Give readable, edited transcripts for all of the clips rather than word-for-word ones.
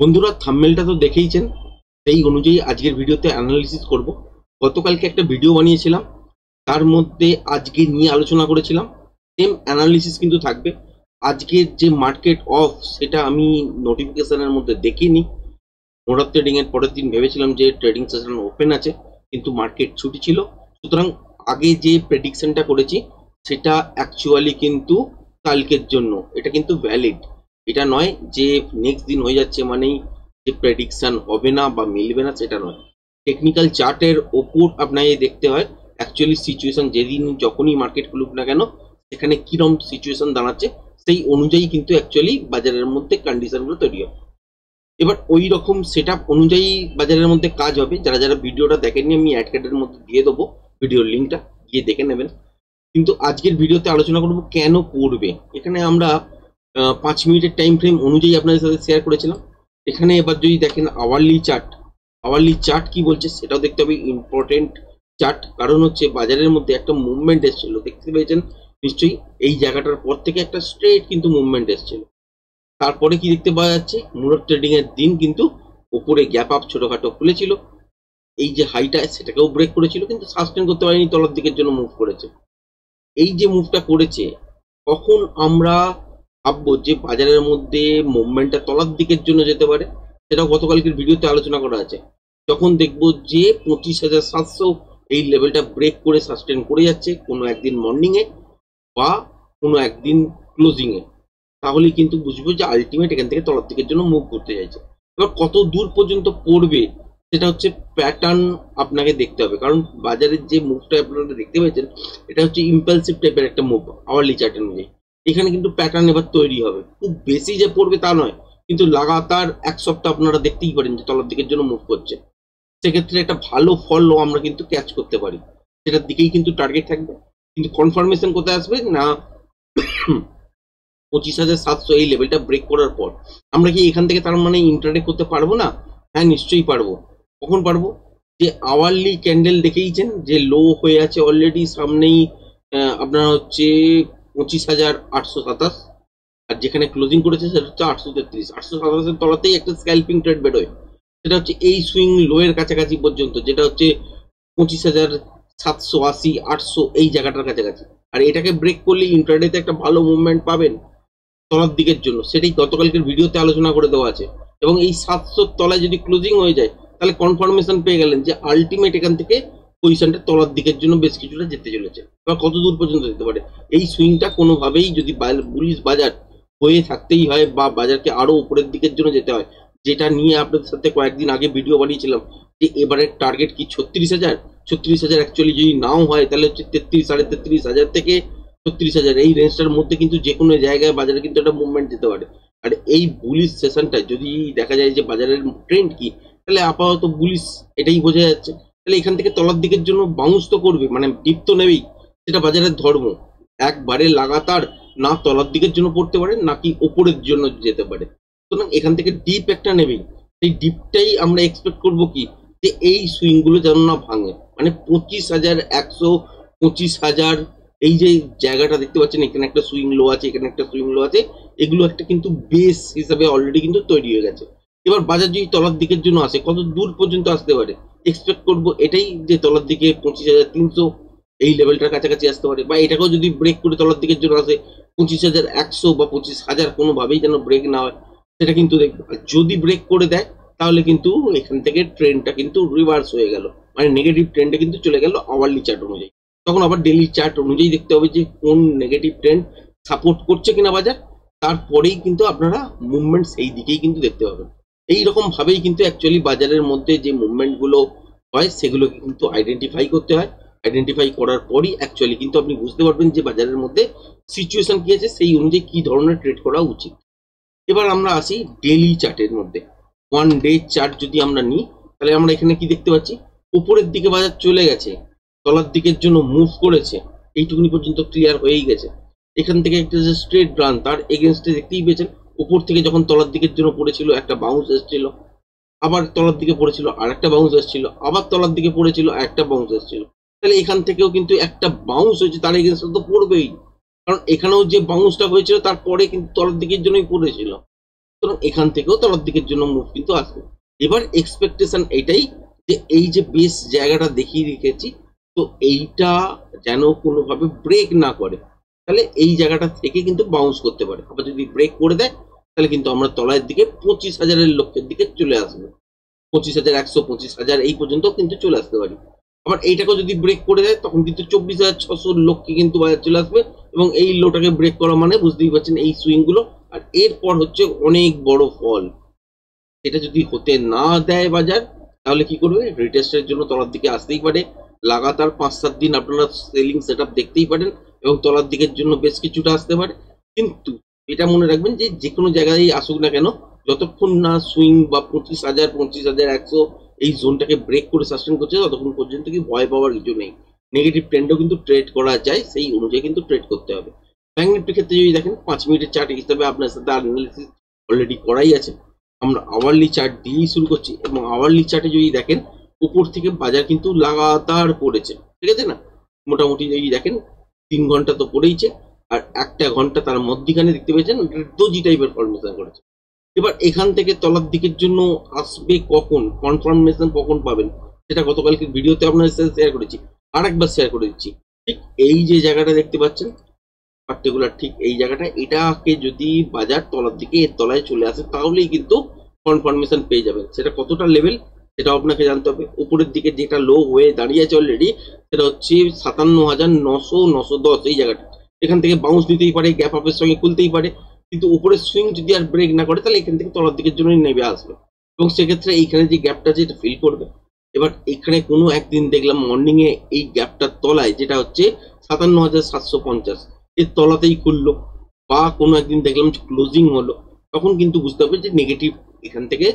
বন্ধুরা থাম্বনেলটা তো দেখেইছেন, সেই অনুযায়ী আজকের ভিডিওতে অ্যানালিসিস করব। গতকালকে একটা ভিডিও বানিয়েছিলাম, তার মধ্যে আজকে নিয়ে আলোচনা করেছিলাম। সেম অ্যানালিসিস কিন্তু থাকবে। আজকের যে মার্কেট অফ সেটা আমি নোটিফিকেশনের মধ্যে দেখিনি। মোড অফ ট্রেডিং এর পরের দিন ভেবেছিলাম যে ট্রেডিং সেশন ওপেন আছে, কিন্তু মার্কেট ছুটি ছিল। সুতরাং আগে যে প্রেডিকশনটা করেছি সেটা অ্যাকচুয়ালি কিন্তু কালকের জন্য, এটা কিন্তু ভ্যালিড। এটা নয় যে নেক্সট দিন হয়ে যাচ্ছে মানেই যে প্রেডিকশন হবে না বা মিলবে না, সেটা নয়। টেকনিক্যাল চার্টের ওপর আপনাকে দেখতে হয় অ্যাকচুয়ালি সিচুয়েশন, যেদিন যখনই মার্কেট খুলুক না কেন সেখানে কিরম সিচুয়েশন দাঁড়াচ্ছে সেই অনুযায়ী কিন্তু অ্যাকচুয়ালি বাজারের মধ্যে কন্ডিশনগুলো তৈরি হবে। এবার ওই রকম সেট আপ অনুযায়ী বাজারের মধ্যে কাজ হবে। যারা যারা ভিডিওটা দেখেননি আমি অ্যাড কার্ডের মধ্যে দিয়ে দেবো ভিডিওর লিঙ্কটা, গিয়ে দেখে নেবেন। কিন্তু আজকের ভিডিওতে আলোচনা করব কেন পড়বে। এখানে আমরা 5 মিনিটের টাইম ফ্রেম অনুযায়ী আপনাদের সাথে শেয়ার করেছিলাম। এখানে এবার যদি দেখেন আওয়ারলি চার্ট কি বলছে সেটাও দেখতে হবে, ইম্পর্টেন্ট চার্ট। কারণ হচ্ছে বাজারের মধ্যে একটা মুভমেন্ট এসেছিল, দেখতে পেয়েছেন নিশ্চয়ই। এই জায়গাটার পর থেকে একটা স্ট্রেট কিন্তু মুভমেন্ট এসেছিল। তারপরে কি দেখতে পাওয়া যাচ্ছে, মোড অফ ট্রেডিং এর দিন কিন্তু উপরে গ্যাপ আপ ছোটখাটো খুলেছিল, এই যে হাইটা সেটাকেও ব্রেক করেছিল, কিন্তু সাস্টেন করতে পারেনি, তলার দিকের জন্য মুভ করেছে। এই যে মুভটা করেছে, কখন আমরা ভাববো যে বাজারের মধ্যে মুভমেন্টটা তলার দিকের জন্য যেতে পারে, সেটাও গতকালকের ভিডিওতে আলোচনা করা আছে। যখন দেখবো যে 25,700 এই লেভেলটা ব্রেক করে সাস্টেন করে যাচ্ছে কোনো একদিন মর্নিং এ বা কোনো একদিন ক্লোজিং এ, তাহলে কিন্তু বুঝবো যে আলটিমেট এখান থেকে তলার দিকের জন্য মুভ করতে চাইছে। এবার কত দূর পর্যন্ত পড়বে সেটা হচ্ছে প্যাটার্ন আপনাকে দেখতে হবে। কারণ বাজারের যে মুভটা আপনারা দেখতে পেয়েছেন এটা হচ্ছে ইম্পালসিভ টাইপের একটা মুভ আওয়ারলি চার্ট অনুযায়ী। এখানে কিন্তু প্যাটার্ন এবার তৈরি হবে, খুব বেশি যে পড়বে তা নয়, কিন্তু লাগাতার এক সপ্তাহ আপনারা দেখতেই পারেন যে তলার দিকের জন্য মুভ করছে। সেক্ষেত্রে একটা ভালো ফলও আমরা কিন্তু ক্যাচ করতে পারি, সেটার দিকেই কিন্তু টার্গেট থাকবে। কিন্তু কনফার্মেশন কোথায় আসবে না, 25,700 এই লেভেলটা ব্রেক করার পর আমরা কি এখান থেকে তার মানে ইন্টারডে করতে পারবো না? হ্যাঁ, নিশ্চয়ই পারবো। কখন পারবো? যে আওয়ারলি ক্যান্ডেল দেখেইছেন যে লো হয়ে আছে অলরেডি, সামনেই আপনার হচ্ছে 25,827, আর যেখানে ক্লোজিং করেছে সেটা হচ্ছে 833। 827-এর তলাতেই একটা স্ক্যাল্পিং ট্রেড বেরোয়, সেটা হচ্ছে এই সুইং লো এর কাছাকাছি পর্যন্ত, যেটা হচ্ছে 25,780, 800 এই জায়গাটার কাছাকাছি। আর এটাকে ব্রেক করলে ইন্টারডেতে একটা ভালো মুভমেন্ট পাবেন তলার দিকের জন্য, সেটাই গতকালকের ভিডিওতে আলোচনা করে দেওয়া আছে। এবং এই 700 তলায় যদি ক্লোজিং হয়ে যায় তাহলে কনফার্মেশন পেয়ে গেলেন যে আলটিমেট এখান থেকে পজিশনটা তলার দিকের জন্য বেশ কিছুটা যেতে চলেছে। এবার কত দূর পর্যন্ত যেতে পারে এই সুইংটা, কোনোভাবেই যদি বুলিশ বাজার হয়ে থাকতেই হয় বা বাজারকে আরো উপরের দিকের জন্য যেতে হয়, যেটা নিয়ে আপনাদের সাথে কয়েকদিন আগে ভিডিও বানিয়েছিলাম যে এবারের টার্গেট কি 36,000। 36,000 অ্যাকচুয়ালি যদি নাও হয় তাহলে হচ্ছে 33, 33,500 থেকে 36,000 এই রেঞ্জটার মধ্যে কিন্তু যে কোনো জায়গায় বাজারে কিন্তু একটা মুভমেন্ট যেতে পারে। আর এই বুলিশ সেশনটা যদি দেখা যায় যে বাজারের ট্রেন্ড কি, তাহলে আপাতত বুলিশ এটাই বোঝা যাচ্ছে। তাহলে এখান থেকে তলার দিকের জন্য বাউন্স তো করবে, মানে ডিপ তো নেবেই, সেটা বাজারের ধর্ম। একবারে লাগাতার না তলার দিকের জন্য পড়তে পারে নাকি ওপরের জন্য যেতে পারে, সুতরাং এখান থেকে ডিপ একটা নেবেই। সেই ডিপটাই আমরা এক্সপেক্ট করবো কি, যে এই সুইংগুলো যেন না ভাঙে, মানে 25,100, 25,000 এই যে জায়গাটা দেখতে পাচ্ছেন, এখানে একটা সুইং লো আছে, এখানে একটা সুইং লো আছে, এগুলো একটা কিন্তু বেস হিসাবে অলরেডি কিন্তু তৈরি হয়ে গেছে। এবার বাজার যদি তলার দিকের জন্য আসে, কত দূর পর্যন্ত আসতে পারে এক্সপেক্ট করবো এটাই, যে তলার দিকে 25,300 এই লেভেলটার কাছাকাছি আসতে পারে, বা এটাকেও যদি ব্রেক করে তলার দিকের জন্য আসে 25,100 বা 25,000, কোনোভাবেই যেন ব্রেক না হয় সেটা কিন্তু দেখবো। আর যদি ব্রেক করে দেয় তাহলে কিন্তু এখান থেকে ট্রেন্ডটা কিন্তু রিভার্স হয়ে গেল, মানে নেগেটিভ ট্রেন্ডে কিন্তু চলে গেল আওয়ারলি চার্ট অনুযায়ী। তখন আবার ডেইলি চার্ট অনুযায়ী দেখতে হবে যে কোন নেগেটিভ ট্রেন্ড সাপোর্ট করছে কিনা বাজার, তারপরেই কিন্তু আপনারা মুভমেন্ট সেই দিকেই কিন্তু দেখতে পাবেন। এইরকম ভাবেই কিন্তু অ্যাকচুয়ালি বাজারের মধ্যে যে মুভমেন্টগুলো হয় সেগুলোকে কিন্তু আইডেন্টিফাই করতে হয়। আইডেন্টিফাই করার পরই অ্যাকচুয়ালি কিন্তু আপনি বুঝতে পারবেন যে বাজারের মধ্যে সিচুয়েশন কি আছে, সেই অনুযায়ী কি ধরনের ট্রেড করা উচিত। এবার আমরা আসি ডেইলি চার্টের মধ্যে। 1 ডে চার্ট যদি আমরা নিই তাহলে আমরা এখানে কি দেখতে পাচ্ছি, উপরের দিকে বাজার চলে গেছে, তলার দিকের জন্য মুভ করেছে, এইটুকুনি পর্যন্ত ক্লিয়ার হয়েই গেছে। এখান থেকে একটা যে স্ট্রেট রান, তার এগেনস্টে দেখতেই পেয়েছেন উপর থেকে যখন তলার দিকের জন্য পড়েছিল একটা বাউন্স এসেছিল, আবার তলার দিকে পড়েছিল আর একটা বাউন্স এসেছিল, আবার তলার দিকে পড়েছিল একটা বাউন্স এসেছিল। তাহলে এখান থেকেও কিন্তু একটা বাউন্স হয়েছে, তার এগেনস্টে তো পড়বেই, কারণ এখানেও যে বাউন্সটা হয়েছিল তারপরে কিন্তু তলার দিকের জন্যই পড়েছিল। সুতরাং এখান থেকেও তলার দিকের জন্য মুভ কিন্তু আসবে। এবার এক্সপেকটেশন এটাই যে এই যে বেস জায়গাটা দেখিয়ে রেখেছি, তো এইটা যেন কোনোভাবে ব্রেক না করে, তাহলে এই জায়গাটা থেকে কিন্তু বাউন্স করতে পারে। আবার যদি ব্রেক করে দেয় তাহলে কিন্তু আমরা তলার দিকে 25,000-এর লক্ষ্যের দিকে চলে আসবো। 25,100, 25,000 এই পর্যন্ত কিন্তু চলে আসতে পারি। আবার এইটাকেও যদি ব্রেক করে দেয় তখন কিন্তু 24,600 লক্ষ্যে কিন্তু বাজার চলে আসবে, এবং এই লোটাকে ব্রেক করা মানে বুঝতেই পারছেন এই সুইং গুলো। আর এরপর হচ্ছে অনেক বড় ফল। এটা যদি হতে না দেয় বাজার, তাহলে কি করবে? রিটেস্টের জন্য তলার দিকে আসতেই পারে। লাগাতার 5-7 দিন আপনারা সেলিং সেটআপ দেখতেই পারেন, এবং তলার দিকের জন্য বেশ কিছুটা আসতে পারে। কিন্তু এটা মনে রাখবেন যে যে কোনো জায়গায় আসুক না কেন, যতক্ষণ না সুইং বা 25,000, 25,100 এই জোনটাকে ব্রেক করে সাস্টেন করছে, ততক্ষণ পর্যন্ত কি ভয় পাওয়ার কিছু নেই। নেগেটিভ ট্রেন্ডও কিন্তু ট্রেড করা যায়, সেই অনুযায়ী কিন্তু ট্রেড করতে হবে। ব্যাংক নিফটির ক্ষেত্রে যদি দেখেন 5 মিনিটের চার্ট হিসাবে আপনার সাথে অ্যানালিসিস অলরেডি করাই আছে। আমরা আওয়ারলি চার্ট দিয়েই শুরু করছি, এবং আওয়ারলি চার্টে যদি দেখেন উপর থেকে বাজার কিন্তু লাগাতার পড়েছে, ঠিক আছে না? মোটামুটি যদি দেখেন 3 ঘন্টা তো পড়েইছে, আর 1টা ঘন্টা তার মধ্যিখানে দেখতে পেয়েছেন দোজি টাইপের ফরমেশন করেছে। এবার এখান থেকে তলার দিকের জন্য আসবে কখন, কনফার্মেশন কখন পাবেন, সেটা গতকালকে ভিডিওতে আপনাদের সাথে শেয়ার করেছি, আর একবার শেয়ার করে দিচ্ছি। ঠিক এই যে জায়গাটা দেখতে পাচ্ছেন পার্টিকুলার, ঠিক এই জায়গাটা, এটাকে যদি বাজার তলার দিকে এর তলায় চলে আসে তাহলেই কিন্তু কনফার্মেশন পেয়ে যাবেন। সেটা কতটা লেভেল সেটা আপনাকে জানতে হবে। উপরের দিকে যেটা লো হয়ে দাঁড়িয়ে আছে অলরেডি, সেটা হচ্ছে 57,900, 910 এই জায়গাটা। এখান থেকে বাউন্স নিতেই পারে, গ্যাপ আপের সঙ্গে খুলতেই পারে, কিন্তু উপরের সুইং যদি আর ব্রেক না করে তাহলে এখান থেকে তলার দিকের জন্যই নেমে আসবে, এবং সেক্ষেত্রে এইখানে যে গ্যাপটা আছে এটা ফিল করবে। এবার এখানে কোনো একদিন দেখলাম মর্নিং এ এই গ্যাপটার তলায়, যেটা হচ্ছে 57,750, এর তলাতেই খুললো, বা কোনো একদিন দেখলাম ক্লোজিং হলো, তখন কিন্তু বুঝতে হবে যে নেগেটিভ এখান থেকে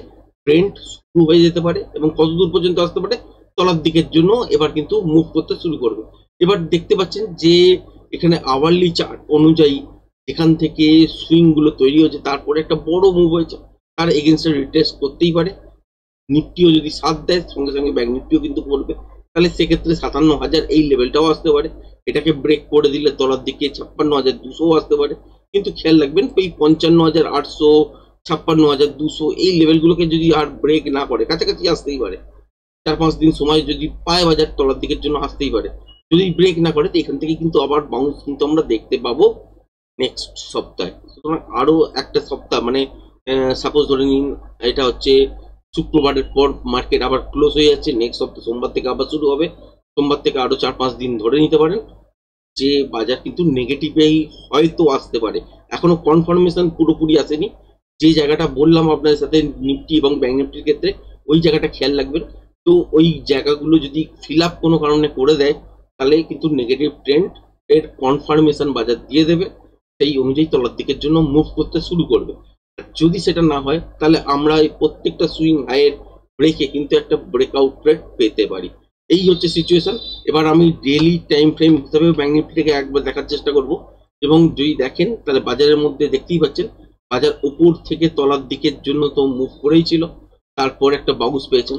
ট্রেন্ড শুরু হয়ে যেতে পারে, এবং কতদূর পর্যন্ত আসতে পারে তলার দিকের জন্য এবার কিন্তু মুভ করতে শুরু করবে। এবার দেখতে পাচ্ছেন যে এখানে আওয়ারলি চার্ট অনুযায়ী এখান থেকে সুইং গুলো তৈরি হয়েছে, তারপরে একটা বড় মুভ হয়েছে, তার এগেনস্টে রিটেস্ট করতেই পারে। নিফটিও যদি সাথ দেয়, সঙ্গে সঙ্গে ব্যাংক নিফটিও কিন্তু করবে, তাহলে সেক্ষেত্রে 57,000 এই লেভেলটাও আসতে পারে। এটাকে ব্রেক করে দিলে তলার দিকে 56,200 আসতে পারে। কিন্তু খেয়াল রাখবেন ওই 55,800, 56,200 এই লেভেলগুলোকে যদি আর ব্রেক না করে, কাছাকাছি আসতেই পারে। 4-5 দিন সময় যদি পায় বাজার, তলার দিকের জন্য আসতেই পারে। যদি ব্রেক না করে তো এখান থেকে কিন্তু আবার বাউন্স কিন্তু আমরা দেখতে পাবো নেক্সট সপ্তাহে। সুতরাং আরো একটা সপ্তাহ, মানে সাপোজ ধরে নিন এটা হচ্ছে শুক্রবারের পর মার্কেট আবার ক্লোজ হয়ে যাচ্ছে, নেক্সট সপ্তাহ সোমবার থেকে আবার শুরু হবে। সোমবার থেকে আরো 4-5 দিন ধরে নিতে পারেন যে বাজার কিন্তু নেগেটিভেই হয়তো আসতে পারে। এখনো কনফার্মেশন পুরোপুরি আসেনি। যে জায়গাটা বললাম আপনাদের সাথে নিফটি এবং ব্যাংক নিফটির ক্ষেত্রে, ওই জায়গাটা খেয়াল রাখবেন। তো ওই জায়গাগুলো যদি ফিল আপ কোনো কারণে করে দেয়, তাহলে কিন্তু নেগেটিভ ট্রেন্ড এর কনফার্মেশন বাজার দিয়ে দেবে, সেই অনুযায়ী তলার দিকের জন্য মুভ করতে শুরু করবে। যদি সেটা না হয় তাহলে আমরা এই প্রত্যেকটা সুইং হাইয়ের ব্রেকে কিন্তু একটা ব্রেকআউট ট্রেড পেতে পারি। এই হচ্ছে সিচুয়েশন। এবার আমি ডেইলি টাইম ফ্রেম হিসাবে ব্যাংক নিফটিকে একবার দেখার চেষ্টা করব, এবং যদি দেখেন তাহলে বাজারের মধ্যে দেখতেই পাচ্ছেন বাজার উপর থেকে তলার দিকের জন্য তো মুভ করেই ছিল, তারপর একটা বাউন্স পেয়েছেন,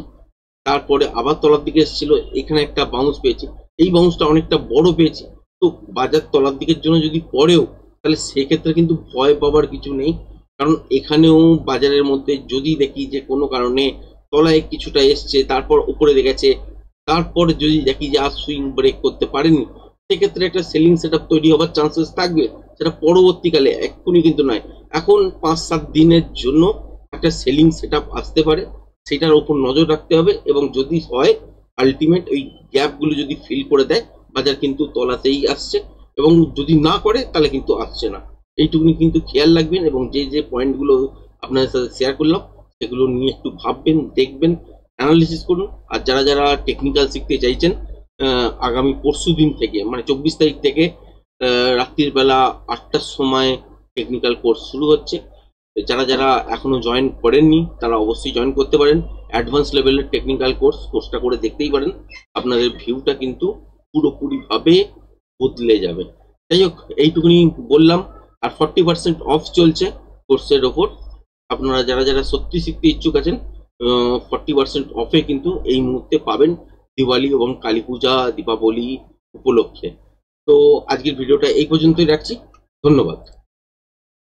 তারপরে আবার তলার দিকে এসেছিল, এখানে একটা বাউন্স পেয়েছে, এই বাউন্সটা অনেকটা বড় পেয়েছে। তো বাজার তলার দিকের জন্য যদি পড়েও, তাহলে সেক্ষেত্রে কিন্তু ভয় পাবার কিছু নেই, কারণ এখানেও বাজারের মধ্যে যদি দেখি যে কোনো কারণে তলায় কিছুটা এসছে, তারপর উপরে গেছে, তারপরে যদি দেখি যে আর সুইং ব্রেক করতে পারেনি, সেক্ষেত্রে একটা সেলিং সেটআপ তৈরি হবার চান্সেস থাকবে। সেটা পরবর্তীকালে, এক্ষুনি কিন্তু নয়, এখন 5-7 দিনের জন্য একটা সেলিং সেটআপ আসতে পারে, সেটার উপর নজর রাখতে হবে। এবং যদি হয় আলটিমেট ওই গ্যাপগুলো যদি ফিল করে দেয়, বাজার কিন্তু তলাতেই আসছে, এবং যদি না করে তাহলে কিন্তু আসছে না। এইটুকুনি কিন্তু খেয়াল রাখবেন, এবং যে যে পয়েন্টগুলো আপনাদের সাথে শেয়ার করলাম সেগুলো নিয়ে একটু ভাববেন, দেখবেন, অ্যানালিসিস করুন। আর যারা যারা টেকনিক্যাল শিখতে চাইছেন, আগামী পরশু দিন থেকে, মানে 24 তারিখ থেকে রাত্রির বেলা 8টার সময় টেকনিক্যাল কোর্স শুরু হচ্ছে। যারা যারা এখনো জয়েন করেননি তারা অবশ্যই জয়েন করতে পারেন। অ্যাডভান্স লেভেলের টেকনিক্যাল কোর্সটা করে দেখতেই পারেন, আপনাদের ভিউটা কিন্তু পুরোপুরিভাবে বদলে যাবে। যাই হোক, এইটুকুনি বললাম। আর 40% অফ চলছে কোর্সের ওপর। আপনারা যারা যারা সত্যি শিখতে ইচ্ছুক আছেন, 40% অফে কিন্তু এই মুহূর্তে পাবেন দিওয়ালি এবং কালী পূজা, দীপাবলি উপলক্ষে। তো আজকের ভিডিওটা এই পর্যন্তই রাখছি। ধন্যবাদ।